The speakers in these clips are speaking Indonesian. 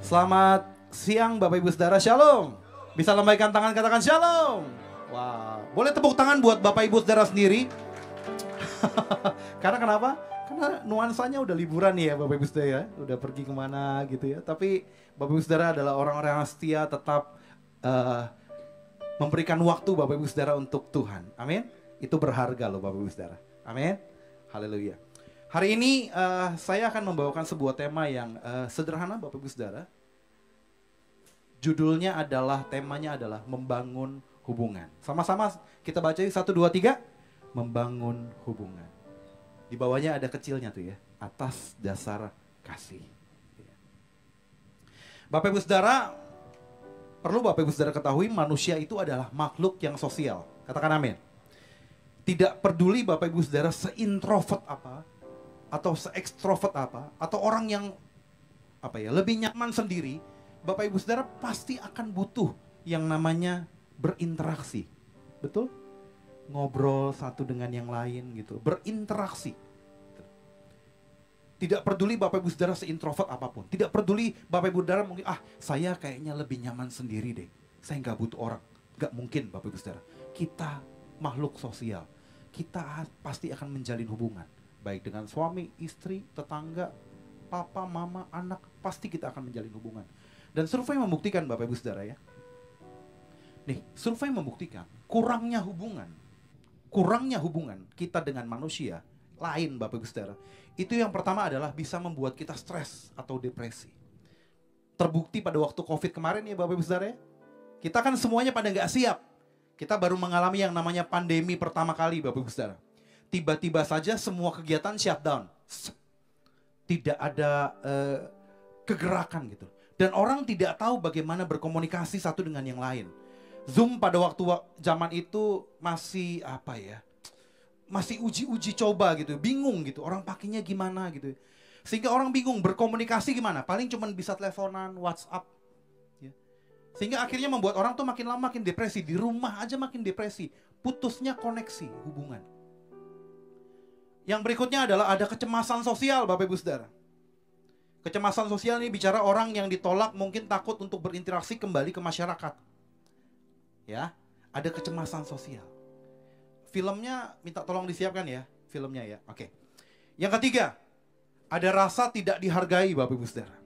Selamat siang Bapak Ibu Saudara, Shalom. Bisa lambaikan tangan, katakan Shalom. Wow, boleh tepuk tangan buat Bapak Ibu Saudara sendiri. Karena kenapa? Karena nuansanya udah liburan nih ya Bapak Ibu Saudara ya. Udah pergi kemana gitu ya. Tapi Bapak Ibu Saudara adalah orang-orang yang setia, tetap memberikan waktu Bapak Ibu Saudara untuk Tuhan. Amin. Itu berharga loh Bapak Ibu Saudara. Amin. Haleluya. Hari ini saya akan membawakan sebuah tema yang sederhana Bapak Ibu Saudara. Judulnya adalah, temanya adalah membangun hubungan. Sama-sama kita baca 1, 2, 3. Membangun hubungan. Di bawahnya ada kecilnya tuh ya. Atas dasar kasih. Bapak Ibu Saudara, perlu Bapak Ibu Saudara ketahui manusia itu adalah makhluk yang sosial. Katakan amin. Tidak peduli Bapak Ibu Saudara seintrovert apa, atau se-ekstrovert apa, atau orang yang lebih nyaman sendiri, Bapak Ibu Saudara pasti akan butuh yang namanya berinteraksi. Betul? Ngobrol satu dengan yang lain gitu, berinteraksi. Tidak peduli Bapak Ibu Saudara seintrovert apapun. Tidak peduli Bapak Ibu Saudara mungkin, saya kayaknya lebih nyaman sendiri deh. Saya nggak butuh orang. Nggak mungkin Bapak Ibu Saudara. Kita makhluk sosial. Kita pasti akan menjalin hubungan. Baik dengan suami, istri, tetangga, papa, mama, anak. Pasti kita akan menjalin hubungan. Dan survei membuktikan Bapak Ibu Saudara ya. Nih, survei membuktikan kurangnya hubungan kita dengan manusia lain Bapak Ibu Saudara. Itu yang pertama adalah bisa membuat kita stres atau depresi. Terbukti pada waktu COVID kemarin ya Bapak Ibu Saudara ya. Kita kan semuanya pada nggak siap. Kita baru mengalami yang namanya pandemi pertama kali Bapak Ibu Saudara. Tiba-tiba saja semua kegiatan shutdown. Tidak ada kegerakan gitu. Dan orang tidak tahu bagaimana berkomunikasi satu dengan yang lain. Zoom pada waktu zaman itu masih masih uji coba gitu, bingung gitu, orang pakainya gimana gitu. Sehingga orang bingung berkomunikasi gimana, paling cuma bisa teleponan, WhatsApp. Ya. Sehingga akhirnya membuat orang tuh makin lama makin depresi, di rumah aja makin depresi, putusnya koneksi, hubungan. Yang berikutnya adalah ada kecemasan sosial Bapak Ibu Saudara. Kecemasan sosial ini bicara orang yang ditolak mungkin takut untuk berinteraksi kembali ke masyarakat. Ya, ada kecemasan sosial. Filmnya minta tolong disiapkan ya, filmnya ya. Oke. Yang ketiga, ada rasa tidak dihargai Bapak Ibu Saudara.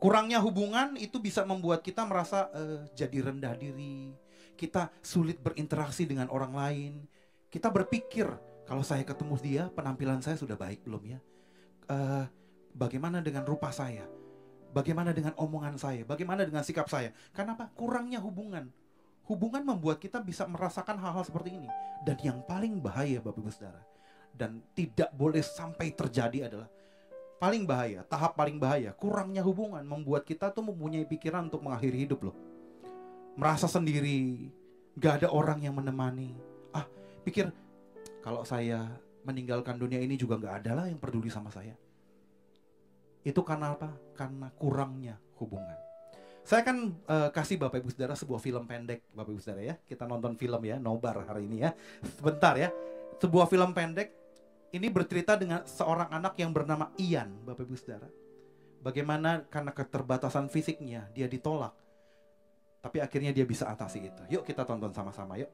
Kurangnya hubungan itu bisa membuat kita merasa jadi rendah diri. Kita sulit berinteraksi dengan orang lain. Kita berpikir, kalau saya ketemu dia, penampilan saya sudah baik belum ya? Bagaimana dengan rupa saya? Bagaimana dengan omongan saya? Bagaimana dengan sikap saya? Kenapa? Kurangnya hubungan. Hubungan membuat kita bisa merasakan hal-hal seperti ini. Dan yang paling bahaya Bapak Ibu Saudara, dan tidak boleh sampai terjadi adalah paling bahaya, tahap paling bahaya, kurangnya hubungan membuat kita tuh mempunyai pikiran untuk mengakhiri hidup loh. Merasa sendiri, gak ada orang yang menemani. Pikir kalau saya meninggalkan dunia ini juga gak ada lah yang peduli sama saya. Itu karena apa? Karena kurangnya hubungan. Saya akan kasih Bapak Ibu Saudara sebuah film pendek Bapak Ibu Saudara ya. Kita nonton film ya, nobar hari ini ya. Sebentar ya. Sebuah film pendek. Ini bercerita dengan seorang anak yang bernama Ian Bapak Ibu Saudara. Bagaimana karena keterbatasan fisiknya dia ditolak. Tapi akhirnya dia bisa atasi itu. Yuk kita tonton sama-sama yuk.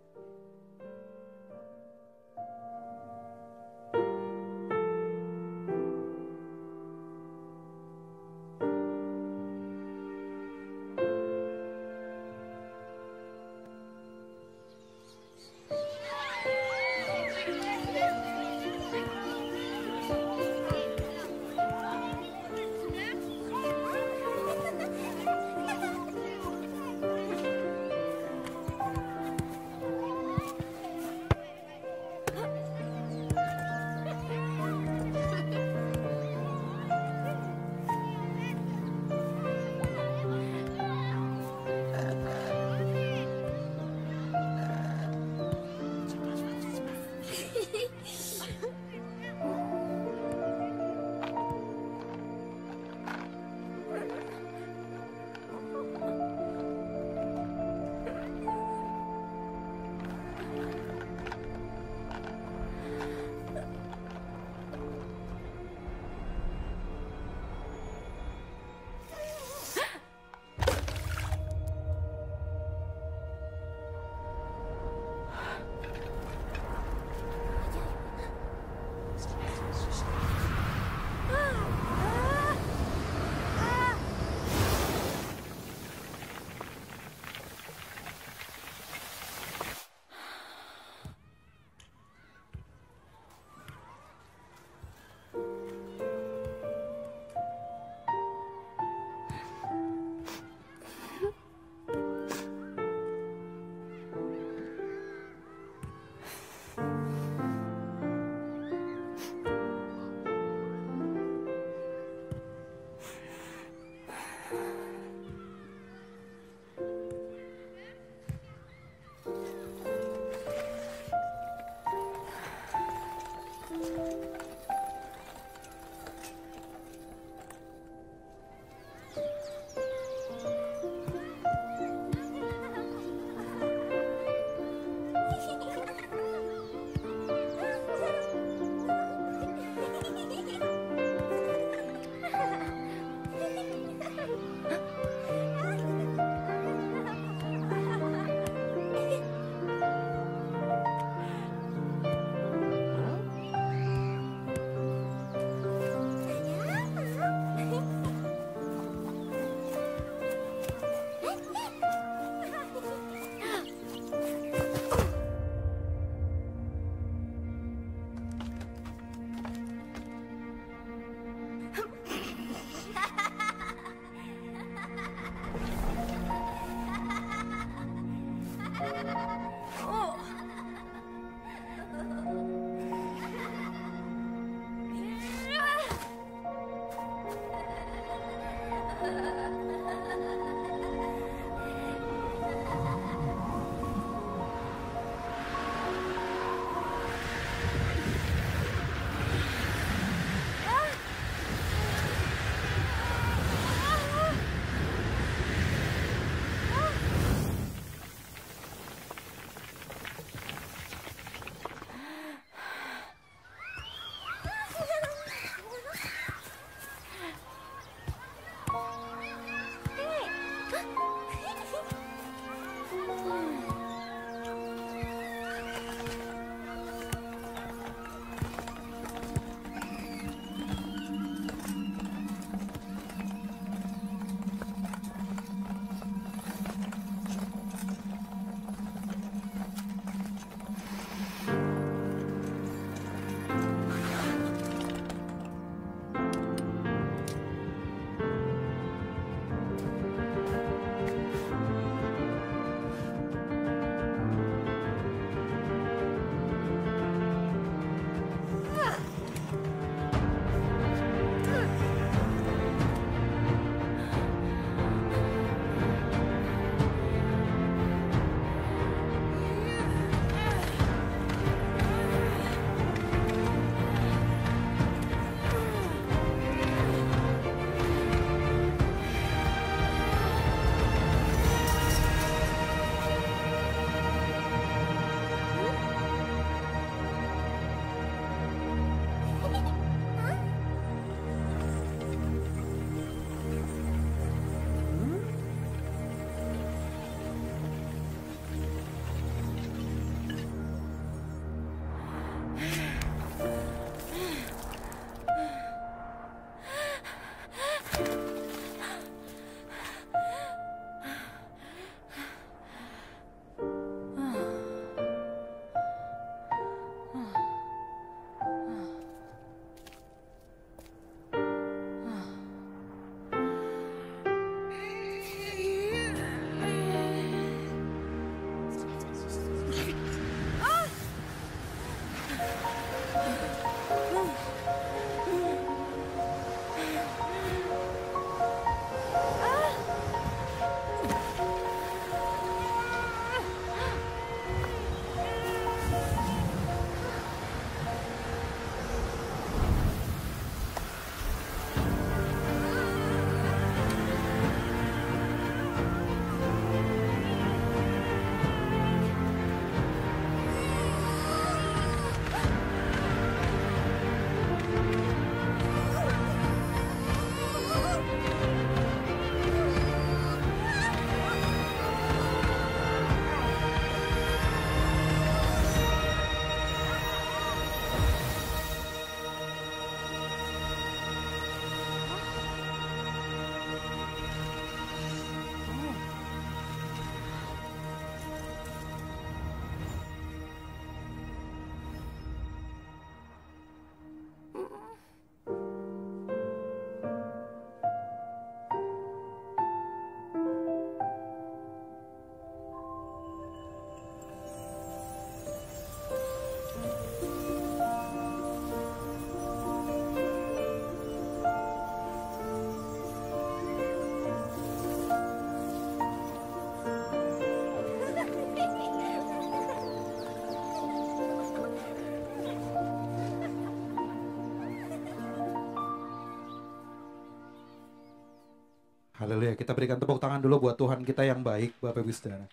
Haleluya, kita berikan tepuk tangan dulu buat Tuhan kita yang baik, Bapak Ibu Saudara.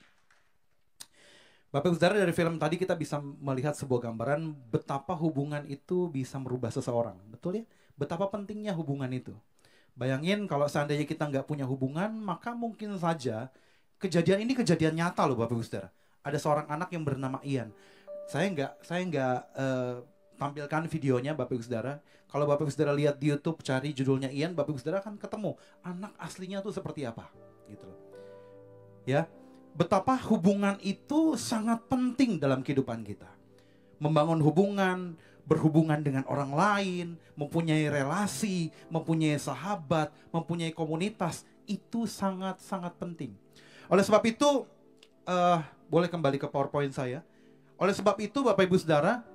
Bapak Ibu Saudara, dari film tadi kita bisa melihat sebuah gambaran betapa hubungan itu bisa merubah seseorang. Betul ya? Betapa pentingnya hubungan itu. Bayangin kalau seandainya kita nggak punya hubungan, maka mungkin saja kejadian ini kejadian nyata loh Bapak Ibu Saudara. Ada seorang anak yang bernama Ian. Saya nggak tampilkan videonya Bapak Ibu Saudara. Kalau Bapak Ibu Saudara lihat di YouTube cari judulnya Ian, Bapak Ibu Saudara akan ketemu anak aslinya tuh seperti apa, gitu loh. Ya, betapa hubungan itu sangat penting dalam kehidupan kita. Membangun hubungan, berhubungan dengan orang lain, mempunyai relasi, mempunyai sahabat, mempunyai komunitas, itu sangat-sangat penting. Oleh sebab itu, boleh kembali ke PowerPoint saya. Oleh sebab itu Bapak Ibu Saudara,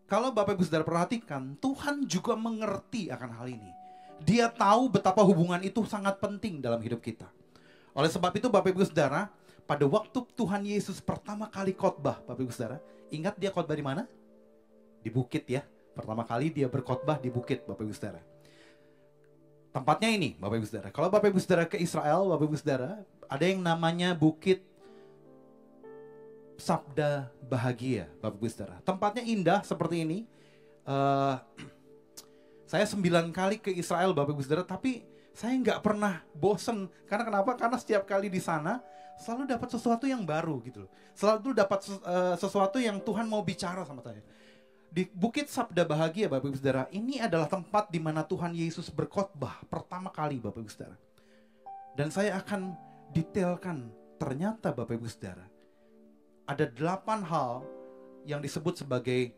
kalau Bapak Ibu Saudara perhatikan, Tuhan juga mengerti akan hal ini. Dia tahu betapa hubungan itu sangat penting dalam hidup kita. Oleh sebab itu Bapak Ibu Saudara, pada waktu Tuhan Yesus pertama kali khotbah, Bapak Ibu Saudara, ingat dia khotbah di mana? Di bukit ya. Pertama kali dia berkhotbah di bukit, Bapak Ibu Saudara. Tempatnya ini, Bapak Ibu Saudara. Kalau Bapak Ibu Saudara ke Israel, Bapak Ibu Saudara, ada yang namanya Bukit Sabda Bahagia, Bapak Ibu Saudara. Tempatnya indah seperti ini. Saya 9 kali ke Israel, Bapak Ibu Saudara, tapi saya nggak pernah bosen. Karena kenapa? Karena setiap kali di sana selalu dapat sesuatu yang baru gitu loh. Selalu dapat sesuatu yang Tuhan mau bicara sama saya. Di Bukit Sabda Bahagia, Bapak Ibu Saudara, ini adalah tempat di mana Tuhan Yesus berkhotbah pertama kali, Bapak Ibu Saudara. Dan saya akan detailkan, ternyata Bapak Ibu Saudara, ada 8 hal yang disebut sebagai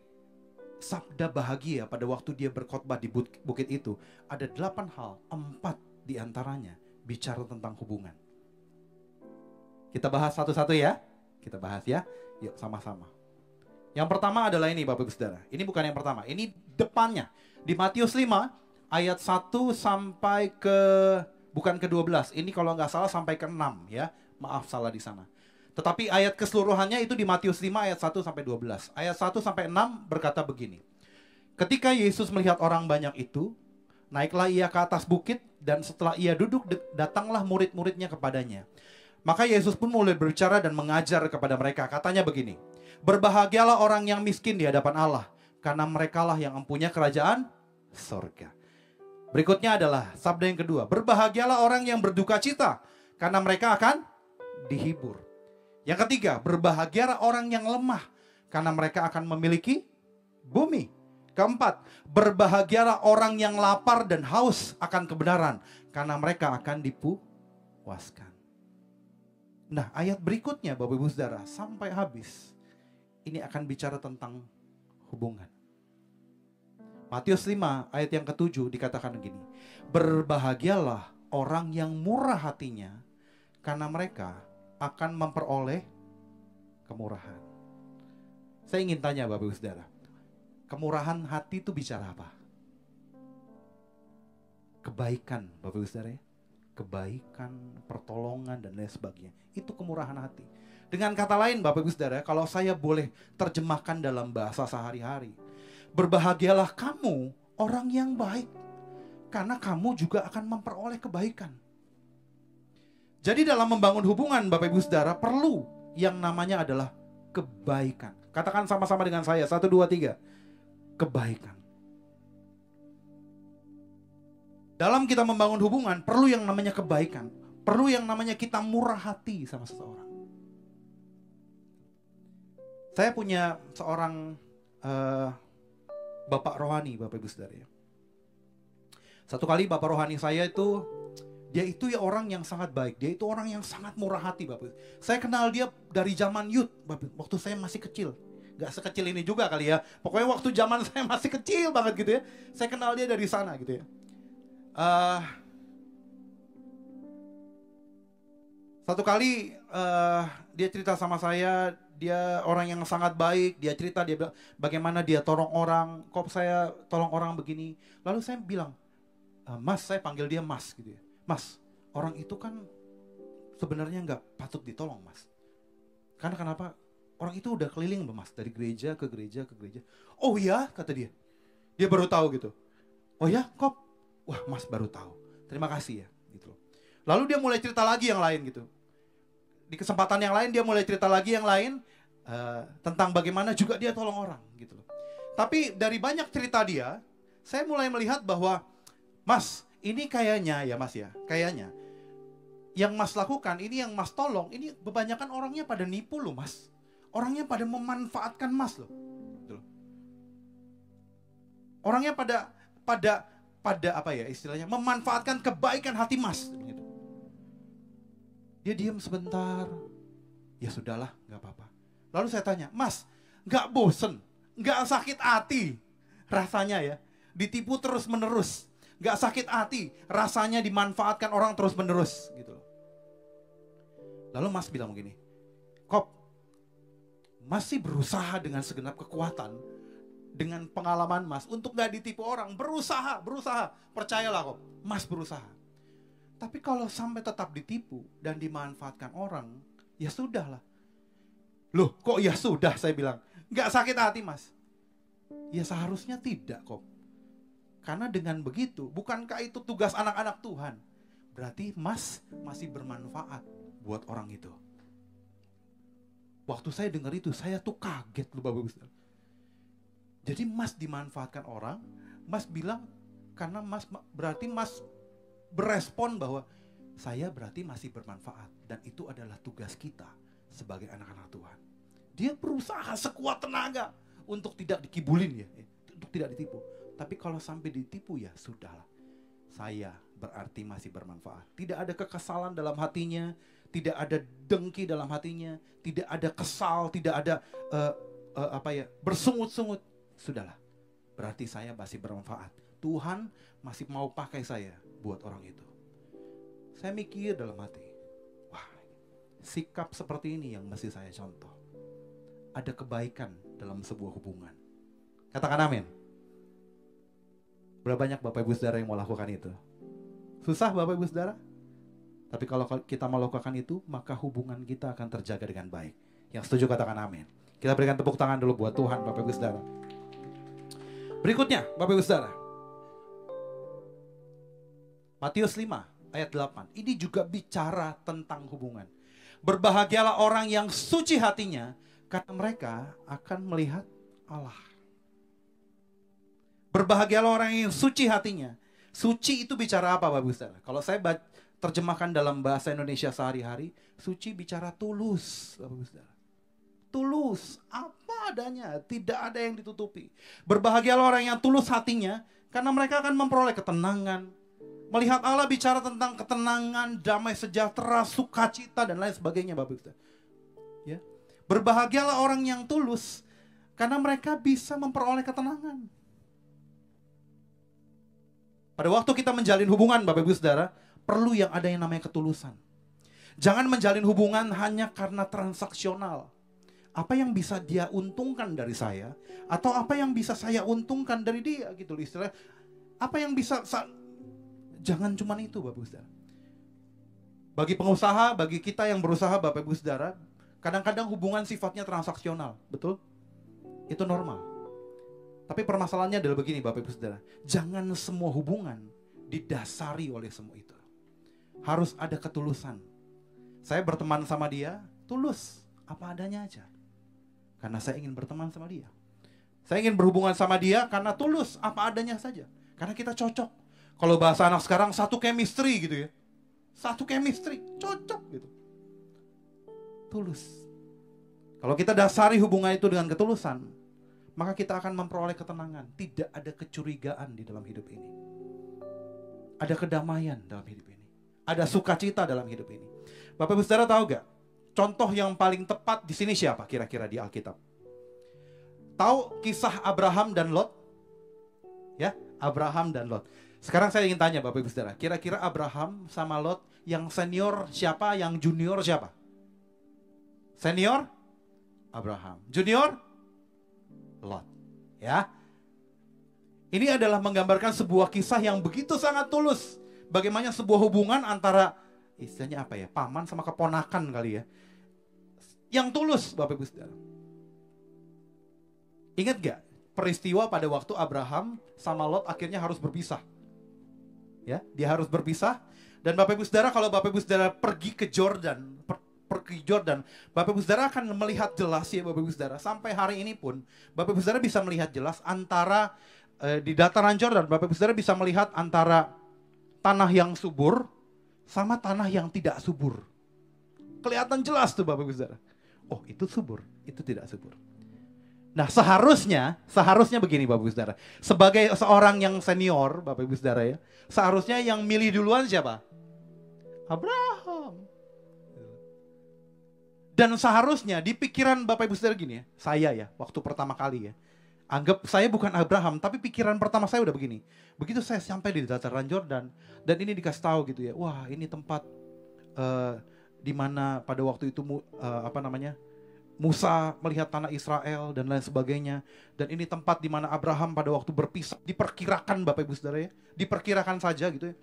sabda bahagia pada waktu dia berkhotbah di bukit itu. Ada 8 hal, 4 diantaranya bicara tentang hubungan. Kita bahas satu-satu ya. Kita bahas ya. Yuk sama-sama. Yang pertama adalah ini Bapak Ibu Saudara. Ini bukan yang pertama, ini depannya. Di Matius 5 ayat 1 sampai ke, bukan ke 12. Ini kalau nggak salah sampai ke 6 ya. Maaf salah di sana. Tetapi ayat keseluruhannya itu di Matius 5 ayat 1 sampai 12. Ayat 1 sampai 6 berkata begini. Ketika Yesus melihat orang banyak itu, naiklah ia ke atas bukit, dan setelah ia duduk, datanglah murid-muridnya kepadanya. Maka Yesus pun mulai berbicara dan mengajar kepada mereka. Katanya begini, berbahagialah orang yang miskin di hadapan Allah, karena merekalah yang mempunyai kerajaan sorga. Berikutnya adalah sabda yang kedua, berbahagialah orang yang berduka cita, karena mereka akan dihibur. Yang ketiga, berbahagialah orang yang lemah, karena mereka akan memiliki bumi. Keempat, berbahagialah orang yang lapar dan haus akan kebenaran, karena mereka akan dipuaskan. Nah, ayat berikutnya Bapak Ibu Saudara, sampai habis, ini akan bicara tentang hubungan. Matius 5 ayat yang ke-7 dikatakan begini, berbahagialah orang yang murah hatinya, karena mereka akan memperoleh kemurahan. Saya ingin tanya Bapak Ibu Saudara, kemurahan hati itu bicara apa? Kebaikan Bapak Ibu Saudara ya? Kebaikan, pertolongan dan lain sebagainya. Itu kemurahan hati. Dengan kata lain Bapak Ibu Saudara, kalau saya boleh terjemahkan dalam bahasa sehari-hari, berbahagialah kamu orang yang baik, karena kamu juga akan memperoleh kebaikan. Jadi dalam membangun hubungan Bapak Ibu Saudara perlu yang namanya adalah kebaikan. Katakan sama-sama dengan saya, 1, 2, 3. Kebaikan. Dalam kita membangun hubungan perlu yang namanya kebaikan. Perlu yang namanya kita murah hati sama seseorang. Saya punya seorang bapak rohani Bapak Ibu Saudara ya. Satu kali bapak rohani saya itu, dia itu ya orang yang sangat baik. Dia itu orang yang sangat murah hati Bapak. Saya kenal dia dari zaman youth Bapak, waktu saya masih kecil. Gak sekecil ini juga kali ya. Pokoknya waktu zaman saya masih kecil banget gitu ya. Saya kenal dia dari sana gitu ya. Satu kali dia cerita sama saya, dia orang yang sangat baik. Dia cerita, dia bilang bagaimana dia tolong orang. Kok saya tolong orang begini. Lalu saya bilang, Mas, saya panggil dia Mas gitu ya. Mas, orang itu kan sebenarnya nggak patut ditolong Mas. Karena kenapa? Orang itu udah keliling Mas, dari gereja ke gereja ke gereja. Oh ya, kata dia. Dia baru tahu gitu. Oh ya, kok? Wah, Mas baru tahu. Terima kasih ya. Gitu. Lalu dia mulai cerita lagi yang lain gitu. Di kesempatan yang lain dia mulai cerita lagi yang lain tentang bagaimana juga dia tolong orang gitu loh. Tapi dari banyak cerita dia, saya mulai melihat bahwa Mas, ini kayaknya ya Mas ya, kayaknya yang Mas lakukan, ini yang Mas tolong, ini kebanyakan orangnya pada nipu loh Mas. Orangnya pada memanfaatkan Mas loh. Gitu loh. Orangnya pada apa ya istilahnya, memanfaatkan kebaikan hati Mas. Gitu. Dia diam sebentar, ya sudahlah, gak apa-apa. Lalu saya tanya, Mas, gak bosen, gak sakit hati rasanya ya, ditipu terus menerus, gak sakit hati rasanya dimanfaatkan orang terus menerus gitu. Lalu Mas bilang begini, Kop, Mas sih berusaha dengan segenap kekuatan, dengan pengalaman Mas untuk gak ditipu orang, berusaha, percayalah Kop, Mas berusaha. Tapi kalau sampai tetap ditipu dan dimanfaatkan orang, ya sudahlah. Loh kok ya sudah, saya bilang, gak sakit hati Mas? Ya seharusnya tidak kok. Karena dengan begitu, bukankah itu tugas anak-anak Tuhan? Berarti Mas masih bermanfaat buat orang itu. Waktu saya dengar itu, saya tuh kaget loh Bapak Ibu. Jadi Mas dimanfaatkan orang, Mas bilang, karena Mas berarti Mas berespon bahwa saya berarti masih bermanfaat. Dan itu adalah tugas kita sebagai anak-anak Tuhan. Dia berusaha sekuat tenaga untuk tidak dikibulin ya, untuk tidak ditipu. Tapi kalau sampai ditipu ya sudahlah. Saya berarti masih bermanfaat. Tidak ada kekesalan dalam hatinya, tidak ada dengki dalam hatinya, tidak ada kesal, tidak ada bersungut-sungut. Sudahlah. Berarti saya masih bermanfaat. Tuhan masih mau pakai saya buat orang itu. Saya mikir dalam hati, sikap seperti ini yang mesti saya contoh. Ada kebaikan dalam sebuah hubungan. Katakan amin. Berapa banyak Bapak Ibu Saudara yang mau lakukan itu? Susah Bapak Ibu Saudara? Tapi kalau kita melakukan itu, maka hubungan kita akan terjaga dengan baik. Yang setuju katakan amin. Kita berikan tepuk tangan dulu buat Tuhan Bapak Ibu Saudara. Berikutnya Bapak Ibu Saudara, Matius 5 ayat 8. Ini juga bicara tentang hubungan. Berbahagialah orang yang suci hatinya, karena mereka akan melihat Allah. Berbahagialah orang yang suci hatinya. Suci itu bicara apa Bapak Ibu Saudara? Kalau saya terjemahkan dalam bahasa Indonesia sehari-hari, suci bicara tulus Bapak Ibu Saudara. Tulus, apa adanya, tidak ada yang ditutupi. Berbahagialah orang yang tulus hatinya, karena mereka akan memperoleh ketenangan. Melihat Allah bicara tentang ketenangan, damai sejahtera, sukacita, dan lain sebagainya Bapak Ibu. Ya. Berbahagialah orang yang tulus, karena mereka bisa memperoleh ketenangan. Pada waktu kita menjalin hubungan Bapak Ibu Saudara, perlu yang ada yang namanya ketulusan. Jangan menjalin hubungan hanya karena transaksional. Apa yang bisa dia untungkan dari saya, atau apa yang bisa saya untungkan dari dia gitu loh istilahnya. Apa yang bisa jangan cuma itu Bapak Ibu Saudara. Bagi pengusaha, bagi kita yang berusaha Bapak Ibu Saudara, kadang-kadang hubungan sifatnya transaksional, betul? Itu normal. Tapi permasalahannya adalah begini Bapak Ibu Saudara, jangan semua hubungan didasari oleh semua itu. Harus ada ketulusan. Saya berteman sama dia, tulus, apa adanya aja. Karena saya ingin berteman sama dia. Saya ingin berhubungan sama dia karena tulus, apa adanya saja. Karena kita cocok. Kalau bahasa anak sekarang, satu chemistry gitu ya. Satu chemistry, cocok gitu. Tulus. Kalau kita dasari hubungan itu dengan ketulusan, maka kita akan memperoleh ketenangan. Tidak ada kecurigaan di dalam hidup ini. Ada kedamaian dalam hidup ini. Ada sukacita dalam hidup ini. Bapak Ibu Saudara tahu gak? Contoh yang paling tepat di sini siapa kira-kira di Alkitab? Tahu kisah Abraham dan Lot? Ya, Abraham dan Lot. Sekarang saya ingin tanya Bapak Ibu Saudara, kira-kira Abraham sama Lot yang senior siapa, yang junior siapa? Senior Abraham, junior Lot. Ya. Ini adalah menggambarkan sebuah kisah yang begitu sangat tulus. Bagaimana sebuah hubungan antara istilahnya apa ya, paman sama keponakan kali ya. Yang tulus Bapak Ibu Saudara. Ingat gak peristiwa pada waktu Abraham sama Lot akhirnya harus berpisah? Ya, dia harus berpisah. Dan Bapak Ibu Saudara, kalau Bapak Ibu Saudara pergi ke Jordan, pergi Jordan, Bapak Ibu Saudara akan melihat jelas ya Bapak Ibu Saudara. Sampai hari ini pun Bapak Ibu Saudara bisa melihat jelas antara di dataran Jordan, Bapak Ibu Saudara bisa melihat antara tanah yang subur sama tanah yang tidak subur. Kelihatan jelas tuh Bapak Ibu Saudara. Oh, itu subur, itu tidak subur. Nah, seharusnya begini Bapak Ibu Saudara. Sebagai seorang yang senior, Bapak Ibu Saudara ya, seharusnya yang milih duluan siapa? Abraham. Dan seharusnya di pikiran Bapak Ibu Saudara gini ya, saya ya, waktu pertama kali ya, anggap saya bukan Abraham, tapi pikiran pertama saya udah begini. Begitu saya sampai di dataran Jordan, dan ini dikasih tahu gitu ya, wah ini tempat di mana pada waktu itu Musa melihat tanah Israel dan lain sebagainya. Dan ini tempat di mana Abraham pada waktu berpisah, diperkirakan Bapak Ibu Saudara ya, diperkirakan saja gitu ya.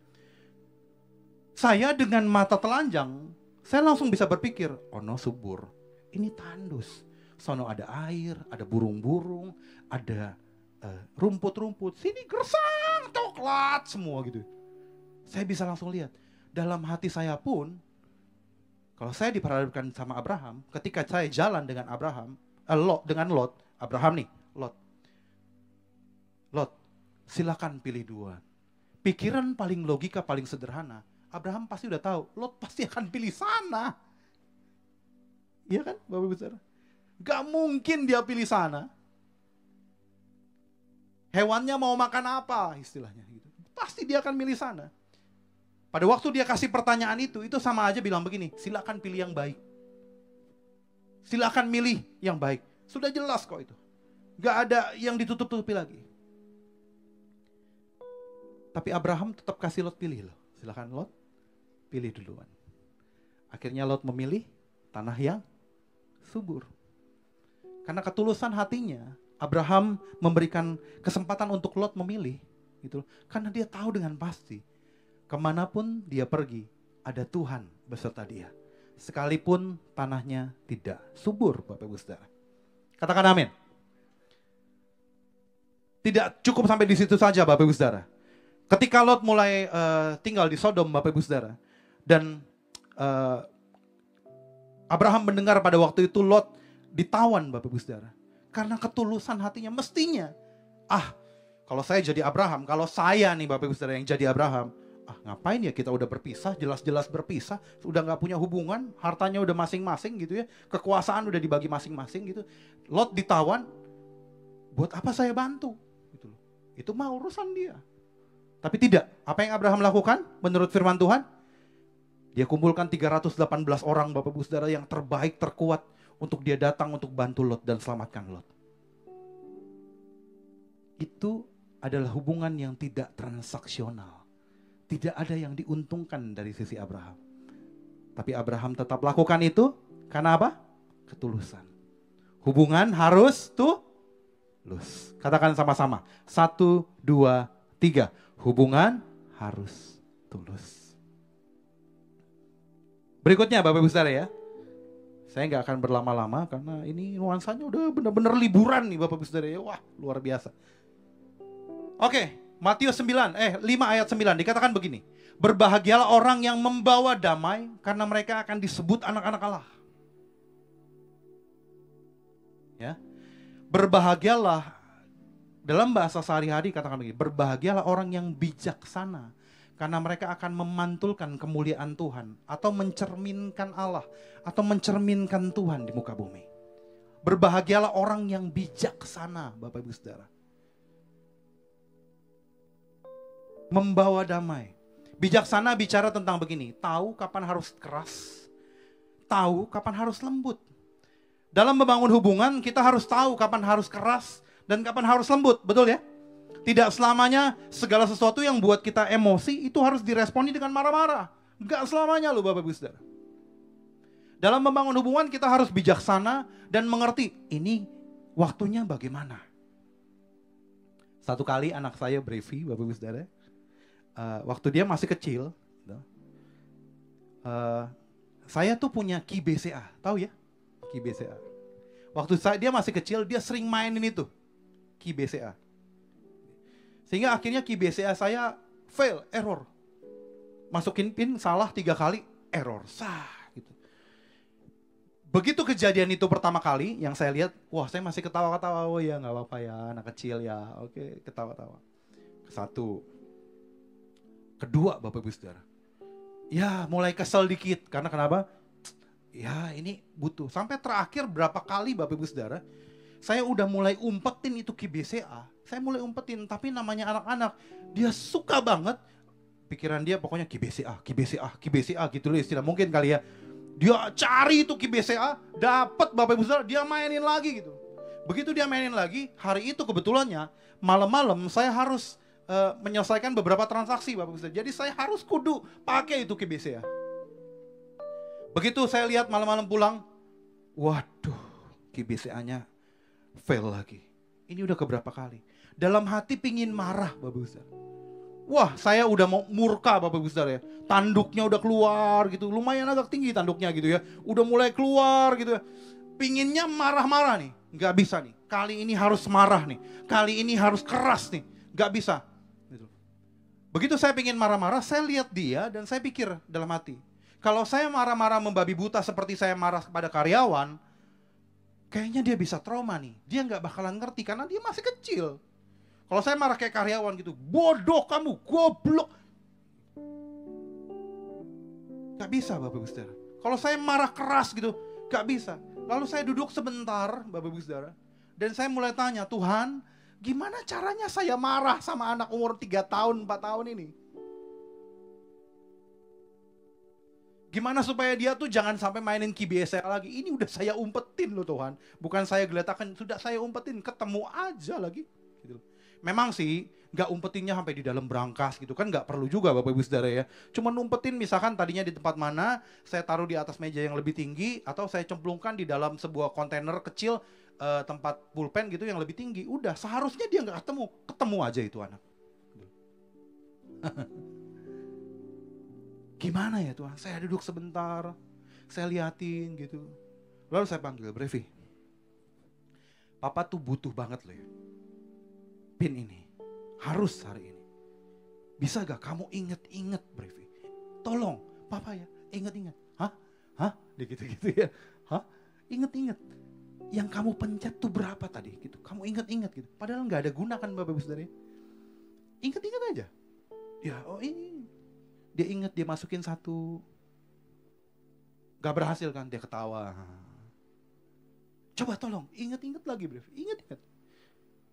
Saya dengan mata telanjang, saya langsung bisa berpikir, oh no subur, ini tandus. Sono ada air, ada burung-burung, ada rumput-rumput, sini gersang, coklat semua gitu. Saya bisa langsung lihat. Dalam hati saya pun, kalau saya diperhadapkan sama Abraham, ketika saya jalan dengan Lot, Abraham nih, Lot, silakan pilih dua. Pikiran paling logika, paling sederhana, Abraham pasti udah tahu, Lot pasti akan pilih sana. Iya kan, Bapak Ibu Saudara? Gak mungkin dia pilih sana. Hewannya mau makan apa istilahnya gitu. Pasti dia akan milih sana. Pada waktu dia kasih pertanyaan itu sama aja bilang begini, silakan pilih yang baik. Silakan milih yang baik. Sudah jelas kok itu. Gak ada yang ditutup-tutupi lagi. Tapi Abraham tetap kasih Lot pilih loh. Silakan Lot, pilih duluan. Akhirnya Lot memilih tanah yang subur. Karena ketulusan hatinya, Abraham memberikan kesempatan untuk Lot memilih. Gitu. Karena dia tahu dengan pasti, kemanapun dia pergi, ada Tuhan beserta dia. Sekalipun tanahnya tidak subur, Bapak Ibu Saudara. Katakan amin. Tidak cukup sampai di situ saja, Bapak Ibu Saudara. Ketika Lot mulai tinggal di Sodom, Bapak Ibu Saudara, dan Abraham mendengar pada waktu itu Lot ditawan, Bapak Ibu Saudara. Karena ketulusan hatinya, mestinya, kalau saya jadi Abraham, kalau saya nih Bapak Ibu Saudara yang jadi Abraham, ngapain ya kita udah berpisah, jelas-jelas berpisah, udah gak punya hubungan, hartanya udah masing-masing gitu ya, kekuasaan udah dibagi masing-masing gitu. Lot ditawan, buat apa saya bantu? Gitu loh. Itu mah urusan dia. Tapi tidak, apa yang Abraham lakukan menurut firman Tuhan? Dia kumpulkan 318 orang Bapak Ibu Saudara yang terbaik, terkuat, untuk dia datang untuk bantu Lot dan selamatkan Lot. Itu adalah hubungan yang tidak transaksional. Tidak ada yang diuntungkan dari sisi Abraham. Tapi Abraham tetap lakukan itu karena apa? Ketulusan. Hubungan harus tulus. Katakan sama-sama. 1, 2, 3. Hubungan harus tulus. Berikutnya Bapak Ibu Saudara ya. Saya nggak akan berlama-lama karena ini nuansanya udah benar-benar liburan nih Bapak Ibu Saudara ya. Wah, luar biasa. Oke. Matius 5 ayat 9 dikatakan begini. Berbahagialah orang yang membawa damai karena mereka akan disebut anak-anak Allah. Ya. Berbahagialah, dalam bahasa sehari-hari katakan begini. Berbahagialah orang yang bijaksana karena mereka akan memantulkan kemuliaan Tuhan atau mencerminkan Allah atau mencerminkan Tuhan di muka bumi. Berbahagialah orang yang bijaksana, Bapak Ibu Saudara. Membawa damai. Bijaksana bicara tentang begini, tahu kapan harus keras, tahu kapan harus lembut. Dalam membangun hubungan kita harus tahu kapan harus keras dan kapan harus lembut, betul ya? Tidak selamanya segala sesuatu yang buat kita emosi itu harus diresponi dengan marah-marah. Enggak selamanya loh Bapak Ibu Saudara. Dalam membangun hubungan kita harus bijaksana dan mengerti ini waktunya bagaimana. Satu kali anak saya Brevi, Bapak Ibu Saudara, waktu dia masih kecil, saya tuh punya Ki BCA, tahu ya? Ki BCA. Waktu dia masih kecil, dia sering mainin itu, Ki BCA. Sehingga akhirnya Ki BCA saya fail, error. Masukin pin salah 3 kali, error, sah gitu. Begitu kejadian itu pertama kali yang saya lihat, wah saya masih ketawa-ketawa, oh ya nggak apa-apa ya, anak kecil ya, oke ketawa-tawa. Satu. Kedua Bapak Ibu Saudara, ya mulai kesel dikit, karena kenapa? Ya ini butuh. Sampai terakhir berapa kali Bapak Ibu Saudara, saya udah mulai umpetin itu QBCA. Saya mulai umpetin, tapi namanya anak-anak, dia suka banget. Pikiran dia pokoknya QBCA, QBCA, QBCA gitu loh istilah. Mungkin kali ya, dia cari itu QBCA, dapat Bapak Ibu Saudara, dia mainin lagi gitu. Begitu dia mainin lagi, hari itu kebetulannya malam-malam saya harus menyelesaikan beberapa transaksi Bapak Ibu Saudara. Jadi saya harus kudu pakai itu QBCA. Begitu saya lihat malam-malam pulang, waduh, QBCA-nya fail lagi. Ini udah keberapa kali. Dalam hati pingin marah Bapak Ibu Saudara. Wah, saya udah mau murka Bapak Ibu Saudara ya. Tanduknya udah keluar gitu. Lumayan agak tinggi tanduknya gitu ya. Udah mulai keluar gitu ya. Pinginnya marah-marah nih. Gak bisa nih. Kali ini harus marah nih. Kali ini harus keras nih. Gak bisa. Gitu. Begitu saya pingin marah-marah, saya lihat dia dan saya pikir dalam hati. Kalau saya marah-marah membabi buta seperti saya marah kepada karyawan, kayaknya dia bisa trauma nih. Dia gak bakalan ngerti karena dia masih kecil. Kalau saya marah kayak karyawan gitu, bodoh kamu, goblok. Gak bisa Bapak Ibu Saudara. Kalau saya marah keras gitu, gak bisa. Lalu saya duduk sebentar Bapak Ibu Saudara. Dan saya mulai tanya, Tuhan, gimana caranya saya marah sama anak umur 3 tahun, 4 tahun ini? Gimana supaya dia tuh jangan sampai mainin QBCA lagi. Ini udah saya umpetin loh Tuhan. Bukan saya geletakan, sudah saya umpetin, ketemu aja lagi. Gitu. Memang sih nggak umpetinnya sampai di dalam brankas gitu kan, nggak perlu juga Bapak Ibu Saudara ya. Cuma umpetin misalkan tadinya di tempat mana, saya taruh di atas meja yang lebih tinggi, atau saya cemplungkan di dalam sebuah kontainer kecil tempat pulpen gitu yang lebih tinggi. Udah, seharusnya dia nggak ketemu aja itu anak. Gimana ya Tuhan? Saya duduk sebentar, saya liatin gitu. Lalu saya panggil, Brevi, Papa tuh butuh banget loh ya. Pin ini harus hari ini. Bisa gak kamu inget-inget Brevi? Tolong Papa ya, inget-inget. Hah? Dia gitu-gitu ya. Hah? Inget-inget. Yang kamu pencet tuh berapa tadi gitu. Kamu inget-inget gitu. Padahal gak ada guna kan Bapak Ibu Saudara. Inget-inget aja. Ya, oh ini. Dia inget, dia masukin 1. Gak berhasil kan, dia ketawa. Coba tolong, inget-inget lagi Brevi. Inget-inget.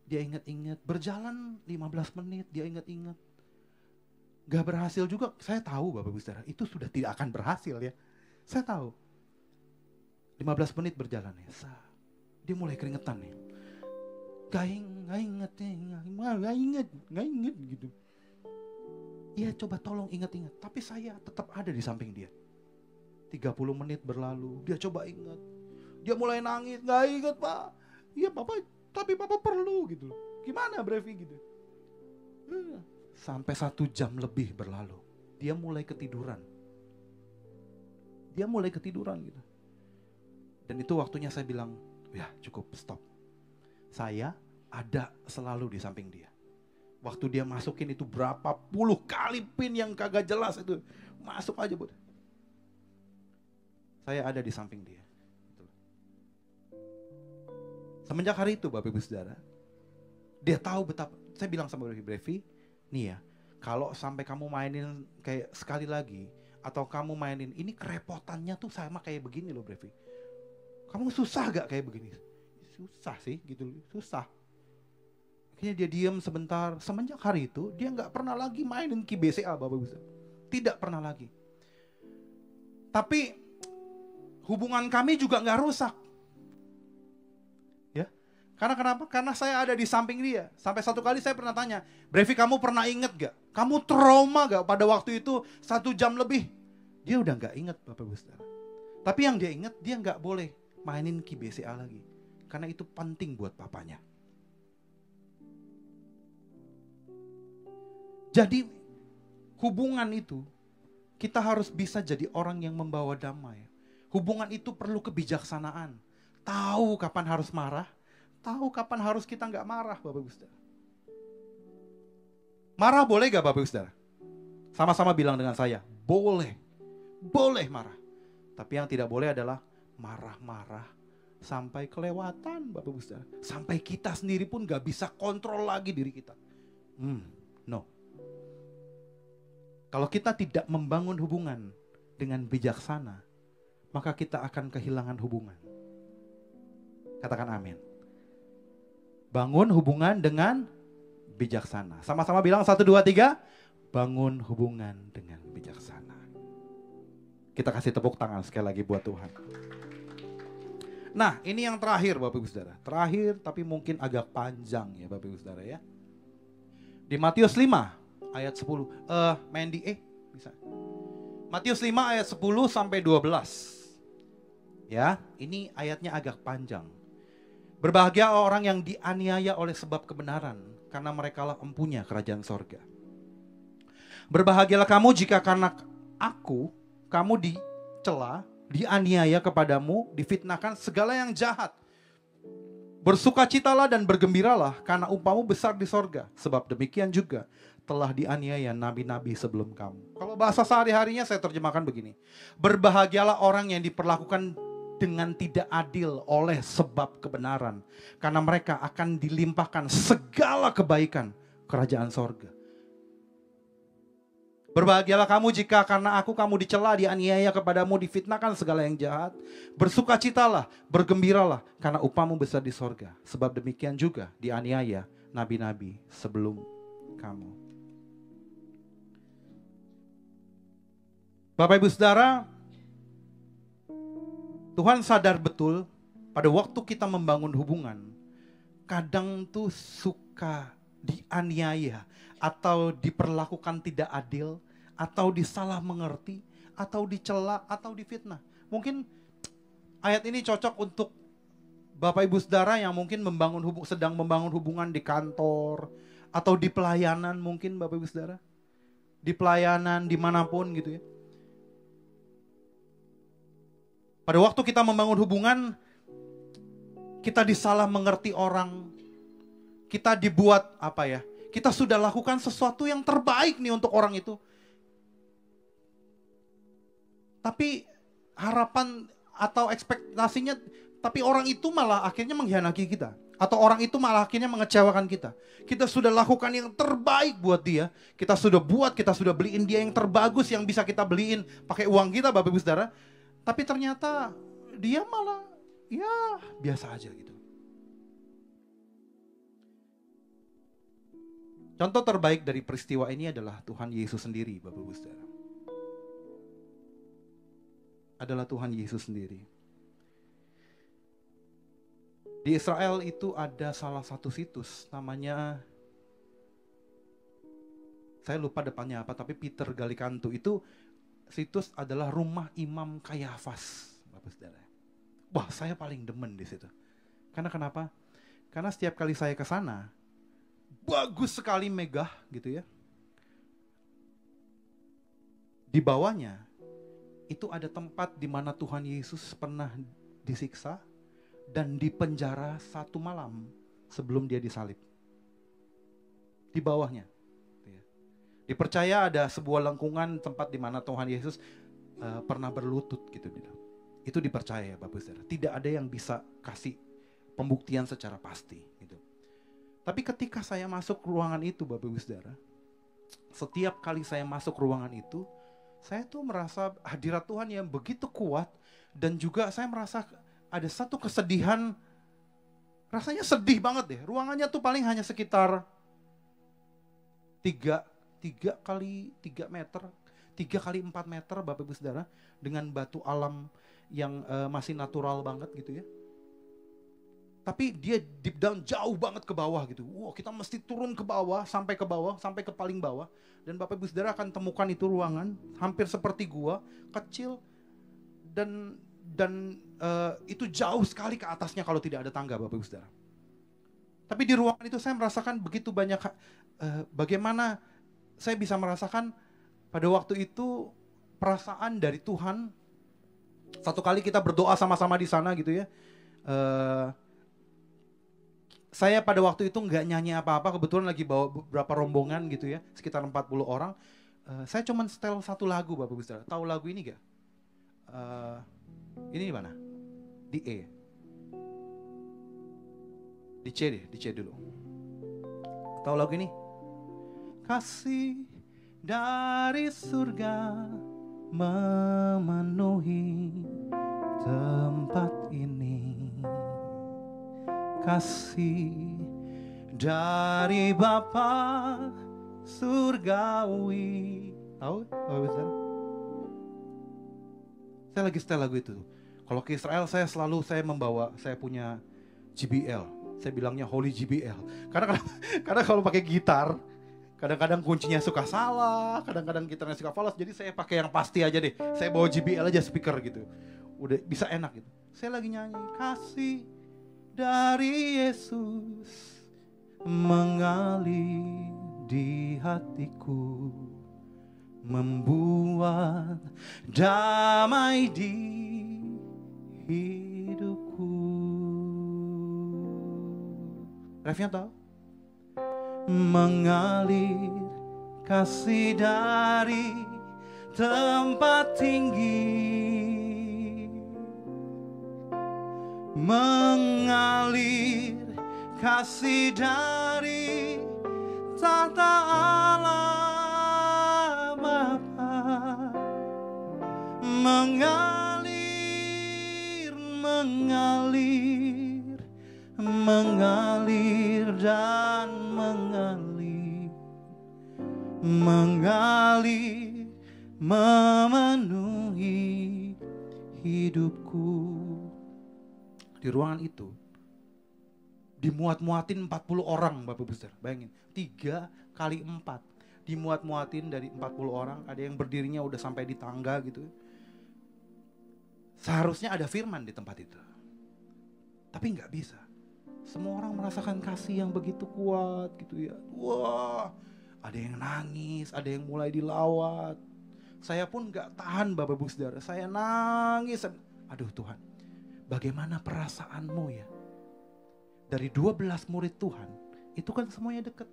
Dia ingat-ingat, berjalan 15 menit, dia ingat-ingat. Gak berhasil juga, saya tahu Bapak Ibu Saudara, itu sudah tidak akan berhasil ya. Saya tahu. 15 menit berjalan ya, dia mulai keringetan nih. Gak inget gitu. Ya coba tolong ingat-ingat, tapi saya tetap ada di samping dia. 30 menit berlalu, dia coba ingat. Dia mulai nangis, gak ingat Pak. Iya Papa, tapi Papa perlu gitu. Gimana Brevi gitu. Sampai 1 jam lebih berlalu. Dia mulai ketiduran. Gitu. Dan itu waktunya saya bilang, ya cukup stop. Saya ada selalu di samping dia. Waktu dia masukin itu berapa puluh kali pin yang kagak jelas itu. Masuk aja Bud. Saya ada di samping dia. Semenjak hari itu Bapak Ibu Saudara, dia tahu betapa. Saya bilang sama Brevi, nih ya, kalau sampai kamu mainin kayak sekali lagi, atau kamu mainin ini kerepotannya tuh sama kayak begini loh Brevi. Kamu susah gak kayak begini? Susah sih gitu, susah. Akhirnya dia diam sebentar. Semenjak hari itu dia gak pernah lagi mainin QBCA Bapak Ibu Saudara. Tidak pernah lagi. Tapi hubungan kami juga gak rusak. Karena kenapa? Karena saya ada di samping dia. Sampai satu kali saya pernah tanya, Brevi kamu pernah inget gak? Kamu trauma gak pada waktu itu 1 jam lebih? Dia udah gak inget Bapak Ibu Saudara. Tapi yang dia inget, dia gak boleh mainin QBCA lagi. Karena itu penting buat papanya. Jadi hubungan itu, kita harus bisa jadi orang yang membawa damai. Hubungan itu perlu kebijaksanaan. Tahu kapan harus marah, tahu kapan harus kita nggak marah Bapak Ibu Saudara. Marah boleh gak Bapak Ibu Saudara? Sama-sama bilang dengan saya, boleh marah. Tapi yang tidak boleh adalah marah-marah sampai kelewatan, Bapak Ibu Saudara. Sampai kita sendiri pun gak bisa kontrol lagi diri kita. No. Kalau kita tidak membangun hubungan dengan bijaksana, maka kita akan kehilangan hubungan. Katakan amin. Bangun hubungan dengan bijaksana. Sama-sama bilang 1, 2, 3. Bangun hubungan dengan bijaksana. Kita kasih tepuk tangan sekali lagi buat Tuhan. Nah, ini yang terakhir Bapak Ibu Saudara. Terakhir tapi mungkin agak panjang ya Bapak Ibu Saudara ya. Di Matius 5 ayat 10. Mandy, bisa. Matius 5 ayat 10 sampai 12. Ya, ini ayatnya agak panjang. Berbahagia orang yang dianiaya oleh sebab kebenaran, karena merekalah empunya kerajaan sorga. Berbahagialah kamu jika karena aku, kamu dicela, dianiaya kepadamu, difitnahkan segala yang jahat. Bersukacitalah dan bergembiralah, karena upamu besar di sorga. Sebab demikian juga telah dianiaya nabi-nabi sebelum kamu. Kalau bahasa sehari-harinya saya terjemahkan begini. Berbahagialah orang yang diperlakukan dengan tidak adil oleh sebab kebenaran. Karena mereka akan dilimpahkan segala kebaikan kerajaan sorga. Berbahagialah kamu jika karena aku kamu dicela, dianiaya kepadamu, difitnahkan segala yang jahat. Bersukacitalah, bergembiralah, karena upamu besar di sorga. Sebab demikian juga dianiaya nabi-nabi sebelum kamu. Bapak Ibu Saudara, Tuhan sadar betul pada waktu kita membangun hubungan, kadang tuh suka dianiaya atau diperlakukan tidak adil, atau disalah mengerti, atau dicela, atau difitnah. Mungkin ayat ini cocok untuk Bapak Ibu Saudara yang mungkin sedang membangun hubungan di kantor, atau di pelayanan mungkin Bapak Ibu Saudara. Di pelayanan dimanapun gitu ya. Pada waktu kita membangun hubungan, kita disalah mengerti orang, kita dibuat apa ya? Kita sudah lakukan sesuatu yang terbaik nih untuk orang itu. Tapi harapan atau ekspektasinya, tapi orang itu malah akhirnya mengkhianati kita. Atau orang itu malah akhirnya mengecewakan kita. Kita sudah lakukan yang terbaik buat dia. Kita sudah beliin dia yang terbagus yang bisa kita beliin pakai uang kita Bapak Ibu Saudara. Tapi ternyata dia malah ya biasa aja gitu. Contoh terbaik dari peristiwa ini adalah Tuhan Yesus sendiri, Bapak Ibu Saudara. Adalah Tuhan Yesus sendiri. Di Israel itu ada salah satu situs namanya, saya lupa depannya apa, tapi Peter Galikantu itu situs adalah rumah Imam Kayafas, Bapak Saudara. Wah, saya paling demen di situ. Karena kenapa? Karena setiap kali saya ke sana, bagus sekali, megah gitu ya. Di bawahnya itu ada tempat di mana Tuhan Yesus pernah disiksa dan dipenjara 1 malam sebelum dia disalib. Di bawahnya. Dipercaya ada sebuah lengkungan tempat di mana Tuhan Yesus pernah berlutut gitu. Itu dipercaya Bapak Saudara. Tidak ada yang bisa kasih pembuktian secara pasti gitu. Tapi ketika saya masuk ruangan itu Bapak Ibu Saudara, setiap kali saya masuk ruangan itu, saya tuh merasa hadirat Tuhan yang begitu kuat, dan juga saya merasa ada satu kesedihan, rasanya sedih banget deh. Ruangannya tuh paling hanya sekitar 3 kali 3 meter, 3 kali 4 meter Bapak Ibu Saudara, dengan batu alam yang masih natural banget gitu ya. Tapi dia deep down jauh banget ke bawah gitu. Wow, kita mesti turun ke bawah, sampai ke paling bawah. Dan Bapak Ibu Saudara akan temukan itu ruangan hampir seperti gua, kecil dan itu jauh sekali ke atasnya kalau tidak ada tangga Bapak Ibu Saudara. Tapi di ruangan itu saya merasakan begitu banyak bagaimana saya bisa merasakan pada waktu itu perasaan dari Tuhan. Satu kali kita berdoa sama-sama di sana gitu ya. Saya pada waktu itu nggak nyanyi apa-apa, kebetulan lagi bawa beberapa rombongan gitu ya, sekitar 40 orang. Saya cuman setel satu lagu Bapak Ibu Saudara. Tahu lagu ini gak? Ini di mana? Di E. Di C deh, di C dulu. Tahu lagu ini? Kasih dari surga memenuhi tempat ini. Kasih dari Bapa surgawi. Tahu? Saya lagi setel lagu itu. Kalau ke Israel saya membawa, saya punya JBL. Saya bilangnya Holy JBL. Karena kalau pakai gitar, kadang-kadang kuncinya suka salah, kadang-kadang gitarnya suka falas. Jadi saya pakai yang pasti aja deh. Saya bawa JBL aja speaker gitu. Udah bisa enak gitu. Saya lagi nyanyi, kasih dari Yesus mengalir di hatiku, membuat damai di hidupku. Refnya tahu? Mengalir kasih dari tempat tinggi, mengalir kasih dari tahta Allah Bapa, mengalir, mengalir, mengalir dan mengalir, mengalir, memenuhi hidupku. Di ruangan itu dimuat-muatin 40 orang Bapak Ibu Saudara. Bayangin, 3 kali 4 dimuat-muatin dari 40 orang. Ada yang berdirinya udah sampai di tangga gitu. Seharusnya ada firman di tempat itu, tapi gak bisa. Semua orang merasakan kasih yang begitu kuat gitu ya. Wah, ada yang nangis, ada yang mulai dilawat. Saya pun gak tahan Bapak Ibu Saudara. Saya nangis. Aduh Tuhan, bagaimana perasaanmu ya? Dari 12 murid Tuhan, itu kan semuanya dekat.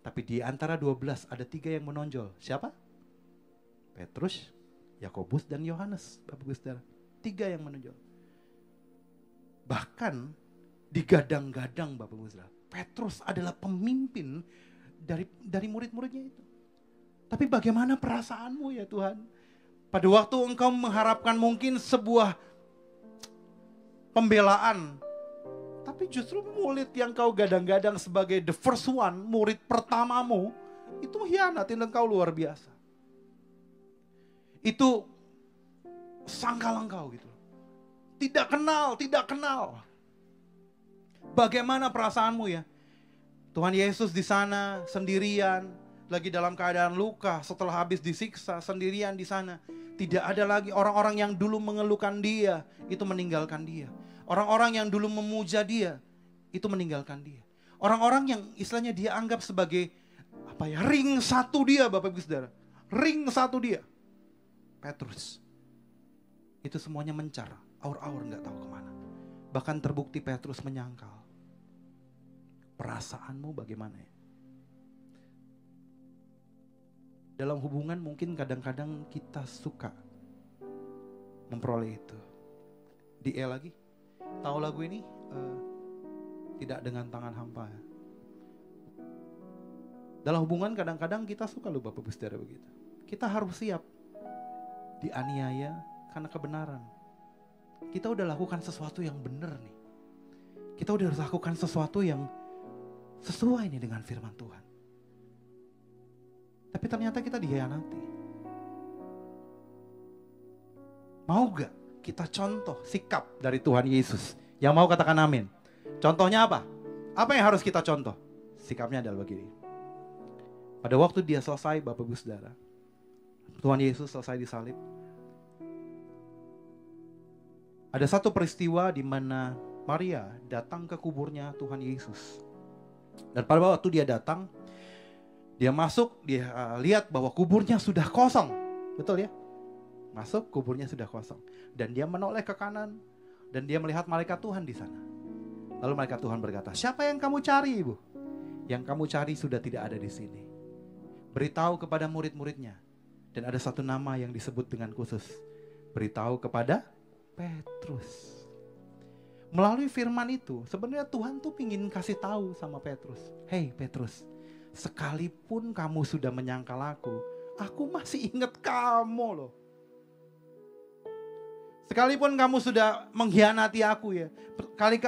Tapi di antara 12 ada 3 yang menonjol. Siapa? Petrus, Yakobus, dan Yohanes. Bapak Ibu Saudara, 3 yang menonjol. Bahkan digadang-gadang Bapak Ibu Saudara, Petrus adalah pemimpin dari murid-muridnya itu. Tapi bagaimana perasaanmu ya Tuhan? Pada waktu engkau mengharapkan mungkin sebuah pembelaan, tapi justru murid yang kau gadang-gadang sebagai the first one, murid pertamamu, itu hianatin engkau luar biasa. Itu sangkal engkau gitu. Tidak kenal. Bagaimana perasaanmu ya? Tuhan Yesus di sana sendirian, lagi dalam keadaan luka setelah habis disiksa, sendirian di sana. Tidak ada lagi orang-orang yang dulu mengeluhkan dia, itu meninggalkan dia. Orang-orang yang dulu memuja dia, itu meninggalkan dia. Orang-orang yang istilahnya dia anggap sebagai ring satu dia Bapak Ibu Saudara. Ring satu dia. Petrus. Itu semuanya mencar, aur-aur gak tahu kemana. Bahkan terbukti Petrus menyangkal. Perasaanmu bagaimana ya? Dalam hubungan mungkin kadang-kadang kita suka memperoleh itu. Di E lagi. Tahu lagu ini? Tidak dengan tangan hampa. Dalam hubungan kadang-kadang kita suka loh Bapak Ibu Saudara begitu. Kita harus siap dianiaya karena kebenaran. Kita udah lakukan sesuatu yang benar nih. Kita udah lakukan sesuatu yang sesuai nih dengan firman Tuhan. Tapi ternyata kita dikhianati. Mau gak kita contoh sikap dari Tuhan Yesus? Yang mau katakan amin. Contohnya apa? Apa yang harus kita contoh? Sikapnya adalah begini. Pada waktu dia selesai Bapak Ibu Saudara, Tuhan Yesus selesai disalib. Ada satu peristiwa di mana Maria datang ke kuburnya Tuhan Yesus. Dan pada waktu dia datang, dia masuk, dia lihat bahwa kuburnya sudah kosong. Betul ya? Masuk, kuburnya sudah kosong. Dan dia menoleh ke kanan, dan dia melihat malaikat Tuhan di sana. Lalu malaikat Tuhan berkata, siapa yang kamu cari, Ibu? Yang kamu cari sudah tidak ada di sini. beritahu kepada murid-muridnya. Dan ada satu nama yang disebut dengan khusus. Beritahu kepada Petrus. Melalui firman itu, sebenarnya Tuhan tuh ingin kasih tahu sama Petrus. Hei Petrus, sekalipun kamu sudah menyangkal aku masih ingat kamu loh. Sekalipun kamu sudah mengkhianati aku ya,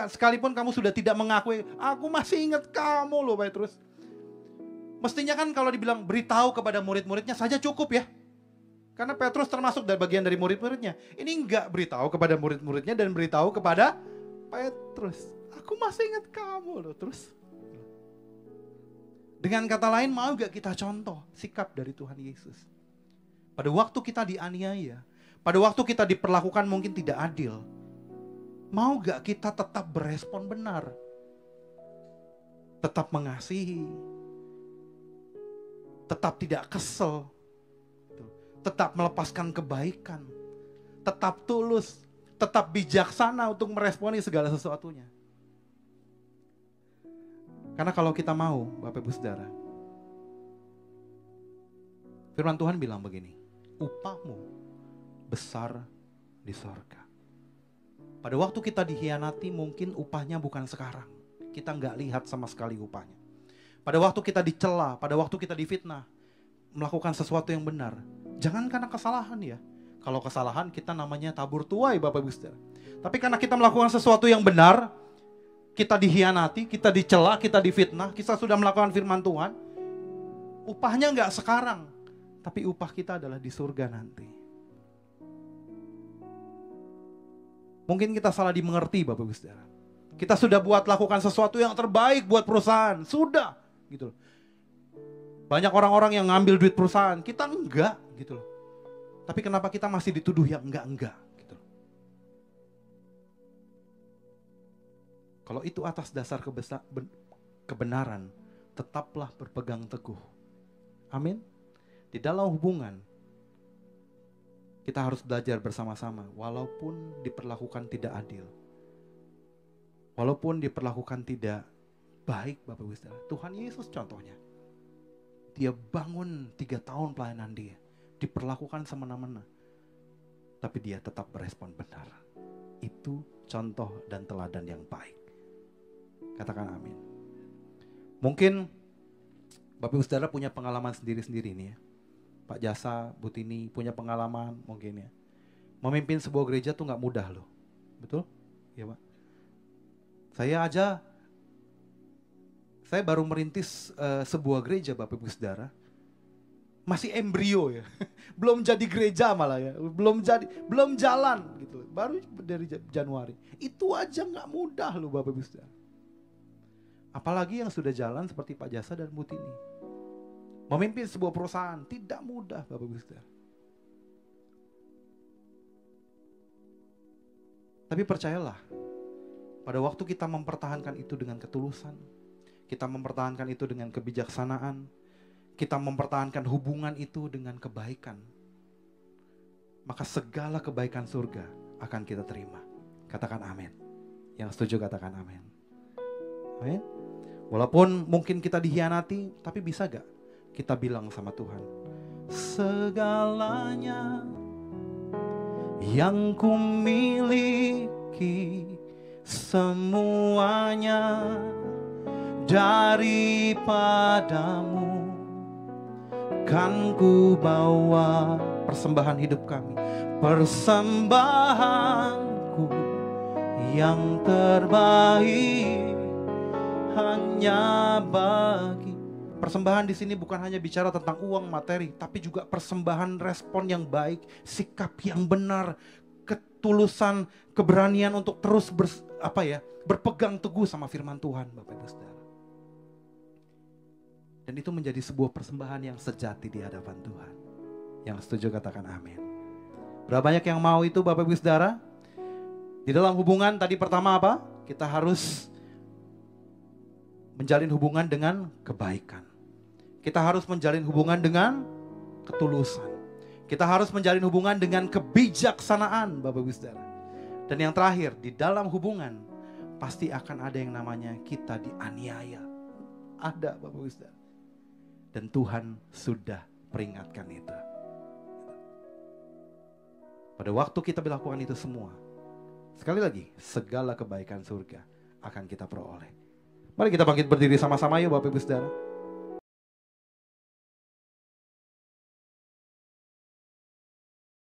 sekalipun kamu sudah tidak mengakui, aku masih ingat kamu loh Petrus. Mestinya kan kalau dibilang beritahu kepada murid-muridnya saja cukup ya. Karena Petrus termasuk dari bagian dari murid-muridnya. Ini enggak, beritahu kepada murid-muridnya dan beritahu kepada Petrus. Aku masih ingat kamu loh. Terus dengan kata lain, mau gak kita contoh sikap dari Tuhan Yesus? Pada waktu kita dianiaya, pada waktu kita diperlakukan mungkin tidak adil, mau gak kita tetap berespon benar? Tetap mengasihi, tetap tidak kesel, tetap melepaskan kebaikan, tetap tulus, tetap bijaksana untuk meresponi segala sesuatunya. Karena kalau kita mau, Bapak Ibu Saudara, firman Tuhan bilang begini, upahmu besar di sorga. Pada waktu kita dikhianati mungkin upahnya bukan sekarang. Kita nggak lihat sama sekali upahnya. Pada waktu kita dicela, pada waktu kita difitnah, melakukan sesuatu yang benar. Jangan karena kesalahan ya. Kalau kesalahan kita namanya tabur tuai Bapak Ibu Saudara. Tapi karena kita melakukan sesuatu yang benar, kita dikhianati, kita dicela, kita difitnah, kita sudah melakukan firman Tuhan, upahnya nggak sekarang, tapi upah kita adalah di surga nanti. Mungkin kita salah dimengerti Bapak Ibu Saudara. Kita sudah lakukan sesuatu yang terbaik buat perusahaan, sudah gitu loh. Banyak orang-orang yang ngambil duit perusahaan, kita enggak gitu loh. Tapi kenapa kita masih dituduh yang enggak gitu loh. Kalau itu atas dasar kebenaran, tetaplah berpegang teguh. Amin. Di dalam hubungan, kita harus belajar bersama-sama, walaupun diperlakukan tidak adil. Walaupun diperlakukan tidak baik, Bapak Ibu Saudara. Tuhan Yesus contohnya. Dia bangun 3 tahun pelayanan dia. Diperlakukan semena-mena. Tapi dia tetap berespon benar. Itu contoh dan teladan yang baik. Katakan amin. Mungkin Bapak Ibu Saudara punya pengalaman sendiri-sendiri nih ya. Pak Jasa, Bu Tini punya pengalaman mungkin ya. Memimpin sebuah gereja tuh gak mudah loh. Betul? Iya Pak. Saya baru merintis sebuah gereja Bapak Ibu Saudara. Masih embrio ya. Belum jadi gereja malah ya. Belum jalan gitu. Baru dari Januari. Itu aja gak mudah loh Bapak Ibu Saudara. Apalagi yang sudah jalan seperti Pak Jasa dan Bu Tini. Memimpin sebuah perusahaan tidak mudah Bapak Ibu Saudara. Tapi percayalah, pada waktu kita mempertahankan itu dengan ketulusan, kita mempertahankan itu dengan kebijaksanaan, kita mempertahankan hubungan itu dengan kebaikan, maka segala kebaikan surga akan kita terima. Katakan amin. Yang setuju katakan amin. Amin. Walaupun mungkin kita dikhianati, tapi bisa gak kita bilang sama Tuhan, segalanya yang ku miliki, semuanya daripadamu, kan ku bawa persembahan hidup kami, persembahanku yang terbaik hanya bagi. Persembahan di sini bukan hanya bicara tentang uang materi, tapi juga persembahan respon yang baik, sikap yang benar, ketulusan, keberanian untuk terus berpegang teguh sama firman Tuhan, Bapak Ibu Saudara. Dan itu menjadi sebuah persembahan yang sejati di hadapan Tuhan. Yang setuju katakan amin. Berapa banyak yang mau itu Bapak Ibu Saudara? Di dalam hubungan tadi pertama apa? Kita harus menjalin hubungan dengan kebaikan. Kita harus menjalin hubungan dengan ketulusan. Kita harus menjalin hubungan dengan kebijaksanaan Bapak Ibu Saudara. Dan yang terakhir, di dalam hubungan pasti akan ada yang namanya kita dianiaya. Ada Bapak Ibu Saudara. Dan Tuhan sudah peringatkan itu. Pada waktu kita melakukan itu semua, sekali lagi, segala kebaikan surga akan kita peroleh. Mari kita bangkit berdiri sama-sama yuk Bapak Ibu Saudara.